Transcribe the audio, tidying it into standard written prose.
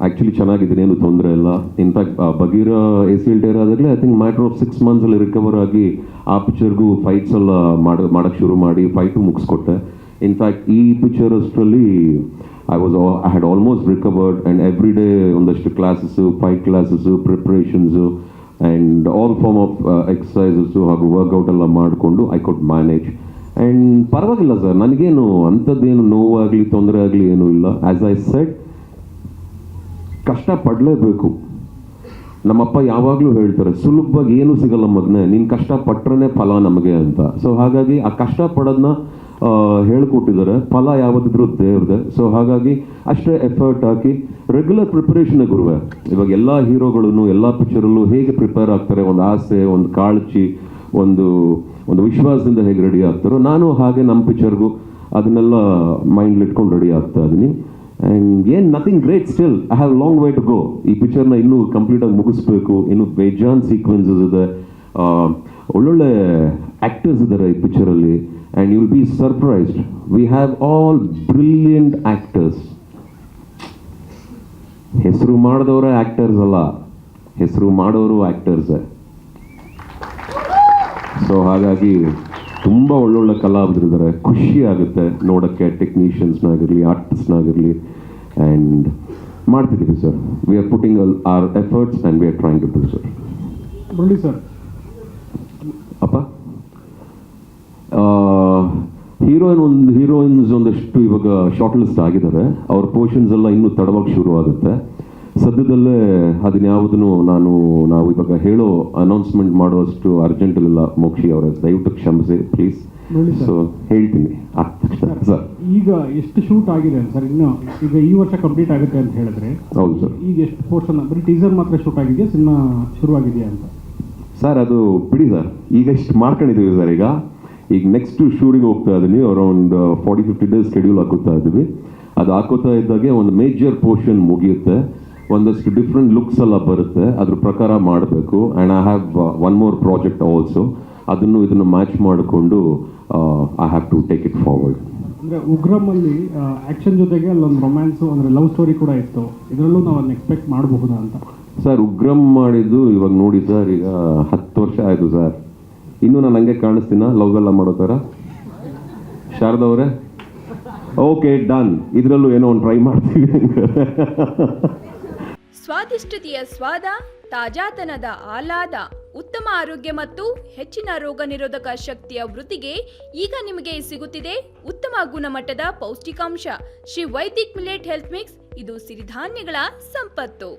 Actually ಚೆನ್ನಾಗಿದ್ದೀನಿ, ಏನು ತೊಂದರೆ ಇಲ್ಲ. ಇನ್ಫ್ಯಾಕ್ಟ್ ಬಗೀರ ACL ಟೇರ್ ಆದಾಗಲೇ I think matter of 6 months recover ಆಗಿ ಆ ಪಿಕ್ಚರ್ಗೂ ಫೈಟ್ಸ್ ಎಲ್ಲ ಮಾಡೋಕ್ಕೆ ಶುರು ಮಾಡಿ ಫೈಟು ಮುಗಿಸ್ಕೊಟ್ಟೆ. ಇನ್ಫ್ಯಾಕ್ಟ್ ಈ ಪಿಕ್ಚರ್ ಅಷ್ಟರಲ್ಲಿ I had almost recovered and every day ಒಂದಷ್ಟು classes, fight classes, preparations and all form of exercises ಹಾಗೂ ವರ್ಕೌಟ್ ಎಲ್ಲ ಮಾಡಿಕೊಂಡು ಐ ಕುಡ್ ಮ್ಯಾನೇಜ್. ಆ್ಯಂಡ್ ಪರವಾಗಿಲ್ಲ ಸರ್, ನನಗೇನು ಅಂಥದ್ದೇನು ನೋವಾಗಲಿ ತೊಂದರೆ ಆಗಲಿ ಏನೂ ಇಲ್ಲ. ಆ್ಯಸ್ ಐ ಸೆಡ್, ಕಷ್ಟಪಡಲೇಬೇಕು. ನಮ್ಮಪ್ಪ ಯಾವಾಗಲೂ ಹೇಳ್ತಾರೆ, ಸುಲಭವಾಗಿ ಏನೂ ಸಿಗಲ್ಲ ಮಗನೇ, ನೀನು ಕಷ್ಟಪಟ್ಟರೆ ಫಲ ನಮಗೆ ಅಂತ. ಸೊ ಹಾಗಾಗಿ ಆ ಕಷ್ಟಪಡೋದನ್ನ ಹೇಳ್ಕೊಟ್ಟಿದ್ದಾರೆ. ಫಲ ಯಾವತ್ತಿದ್ರೂ ದೇವ್ರದೆ. ಸೊ ಹಾಗಾಗಿ ಅಷ್ಟೇ ಎಫರ್ಟ್ ಹಾಕಿ ರೆಗ್ಯುಲರ್ ಪ್ರಿಪರೇಷನ್ನೇ ಗುರುವೆ. ಇವಾಗ ಎಲ್ಲ ಹೀರೋಗಳು ಎಲ್ಲ ಪಿಕ್ಚರಲ್ಲೂ ಹೇಗೆ ಪ್ರಿಪೇರ್ ಆಗ್ತಾರೆ, ಒಂದು ಆಸೆ, ಒಂದು ಕಾಳಜಿ, ಒಂದು ವಿಶ್ವಾಸದಿಂದ ಹೇಗೆ ರೆಡಿ ಆಗ್ತಾರೋ, ನಾನು ಹಾಗೆ ನಮ್ಮ ಪಿಕ್ಚರ್ಗೂ ಅದನ್ನೆಲ್ಲ ಮೈಂಡ್ಲಿ ಇಟ್ಕೊಂಡು ರೆಡಿ ಆಗ್ತಾ ಇದ್ದೀನಿ. ಆ್ಯಂಡ್ ಏನು nothing great, still I have long way to go. ಈ ಪಿಕ್ಚರ್ನ ಇನ್ನೂ ಕಂಪ್ಲೀಟಾಗಿ ಮುಗಿಸ್ಬೇಕು. ಇನ್ನೂ ಬೇಜಾನ್ ಸೀಕ್ವೆನ್ಸಸ್ ಇದೆ, ಒಳ್ಳೊಳ್ಳೆ ಆ್ಯಕ್ಟರ್ಸ್ ಇದ್ದಾರೆ ಈ ಪಿಕ್ಚರಲ್ಲಿ. And you will be surprised. We have all brilliant actors. ಹೆಸರು ಮಾಡಿದವರೇ ಆ್ಯಕ್ಟರ್ಸ್ ಅಲ್ಲ, ಹೆಸರು ಮಾಡೋರು ಆ್ಯಕ್ಟರ್ಸೇ. ಸೊ ಹಾಗಾಗಿ ತುಂಬ ಒಳ್ಳೊಳ್ಳೆ ಕಲಾವಿದರಿದ್ದಾರೆ. ಖುಷಿ ಆಗುತ್ತೆ ನೋಡೋಕ್ಕೆ, ಟೆಕ್ನಿಷಿಯನ್ಸ್ನಾಗಿರಲಿ, ಆರ್ಟಿಸ್ಟ್ನಾಗಿರಲಿ. ಆ್ಯಂಡ್ ಮಾಡ್ತಿದ್ದೀವಿ sir. We are putting our efforts and we are trying to do sir. Murali sir, ಅಪ್ಪ ಹೀರೋಯಿನ್ಸ್ ಒಂದಷ್ಟು ಇವಾಗ ಶಾರ್ಟ್ ಲಿಸ್ಟ್ ಆಗಿದ್ದಾರೆ. ಅವ್ರ ಪೋರ್ಷನ್ಸ್ ಎಲ್ಲ ಇನ್ನೂ ತಡವಾಗಿ ಶುರು ಆಗುತ್ತೆ. ಸದ್ಯದಲ್ಲೇ ಅದನ್ಯಾವುದನ್ನು ನಾವು ಇವಾಗ ಹೇಳೋ ಅನೌನ್ಸ್ಮೆಂಟ್ ಮಾಡೋಷ್ಟು ಅರ್ಜೆಂಟಲ್ಲ ಮೋಕ್ಷಿ ಅವರೇ, ದಯವಿಟ್ಟು ಕ್ಷಮಿಸಿ ಪ್ಲೀಸ್. ಸೊ ಹೇಳ್ತೀನಿ ಸರ್. ಈಗ ಎಷ್ಟು ಶೂಟ್ ಆಗಿದೆ ಸರ್? ಇನ್ನು ಈಗ ಈ ವರ್ಷ ಕಂಪ್ಲೀಟ್ ಆಗುತ್ತೆ ಅಂತ ಹೇಳಿದ್ರೆ, ಹೌದು ಸರ್. ಈಗ ಎಷ್ಟು ಪೋರ್ಷನ್, ಬರೀ ಟೀಸರ್ ಮಾತ್ರ ಶೂಟ್ ಆಗಿದೆಯಾ, ಸಿನಿಮಾ ಶುರುವಾಗಿದೆಯಾ ಅಂತ? ಸರ್ ಅದು ಬಿಡಿ ಸರ್, ಈಗ ಇಷ್ಟು ಮಾಡ್ಕೊಂಡಿದ್ದೀವಿ ಸರ್. ಈಗ ನೆಕ್ಸ್ಟ್ ಶೂಟಿಂಗ್ ಹೋಗ್ತಾ ಇದ್ದೀನಿ. ಅರೌಂಡ್ 40-50 ಡೇಸ್ ಶೆಡ್ಯೂಲ್ ಹಾಕೋತಾ ಇದ್ದೀವಿ. ಅದು ಹಾಕೋತಾ ಇದ್ದಾಗೆ ಒಂದು ಮೇಜರ್ ಪೋರ್ಷನ್ ಮುಗಿಯುತ್ತೆ, ಒಂದಷ್ಟು ಡಿಫ್ರೆಂಟ್ ಲುಕ್ಸ್ ಎಲ್ಲ ಬರುತ್ತೆ, ಅದ್ರ ಪ್ರಕಾರ ಮಾಡಬೇಕು. And I have one more project also. ಇದನ್ನು ಮ್ಯಾಚ್ ಮಾಡಿಕೊಂಡು I have to take it forward. ಅಂದರೆ ಉಗ್ರಮಲ್ಲಿ ಆ್ಯಕ್ಷನ್ ಜೊತೆಗೆ ಅಲ್ಲೊಂದು ರೊಮ್ಯಾನ್ಸು, ಅಂದರೆ ಲವ್ ಸ್ಟೋರಿ ಕೂಡ ಇತ್ತು. ಇದರಲ್ಲೂ ನಾವು ಅದನ್ನ ಎಕ್ಸ್ಪೆಕ್ಟ್ ಮಾಡಬಹುದಾ ಅಂತ? ಸರ್ ಉಗ್ರಮ್ ಮಾಡಿದ್ದು ಇವಾಗ ನೋಡಿ ಸರ್, ಈಗ 10 ವರ್ಷ ಆಯಿತು ಸರ್. ಇನ್ನೂ ನಾನು ಹಂಗೆ ಕಾಣಿಸ್ತೀನ ಲವ್ ಎಲ್ಲ ಮಾಡೋ ಥರ? ಶಾರದವ್ರೆ, ಓಕೆ ಡನ್, ಇದರಲ್ಲೂ ಏನೋ ಒಂದು ಟ್ರೈ ಮಾಡ್ತೀವಿ. ಸ್ವಾದಿಷ್ಟತೆಯ ಸ್ವಾದ, ತಾಜಾತನದ ಆಹ್ಲಾದ, ಉತ್ತಮ ಆರೋಗ್ಯ ಮತ್ತು ಹೆಚ್ಚಿನ ರೋಗ ನಿರೋಧಕ ಶಕ್ತಿಯ ವೃದ್ಧಿಗೆ ಈಗ ನಿಮಗೆ ಸಿಗುತ್ತಿದೆ ಉತ್ತಮ ಗುಣಮಟ್ಟದ ಪೌಷ್ಟಿಕಾಂಶ Shri Vaidik millet health mix. ಇದು ಸಿರಿಧಾನ್ಯಗಳ ಸಂಪತ್ತು.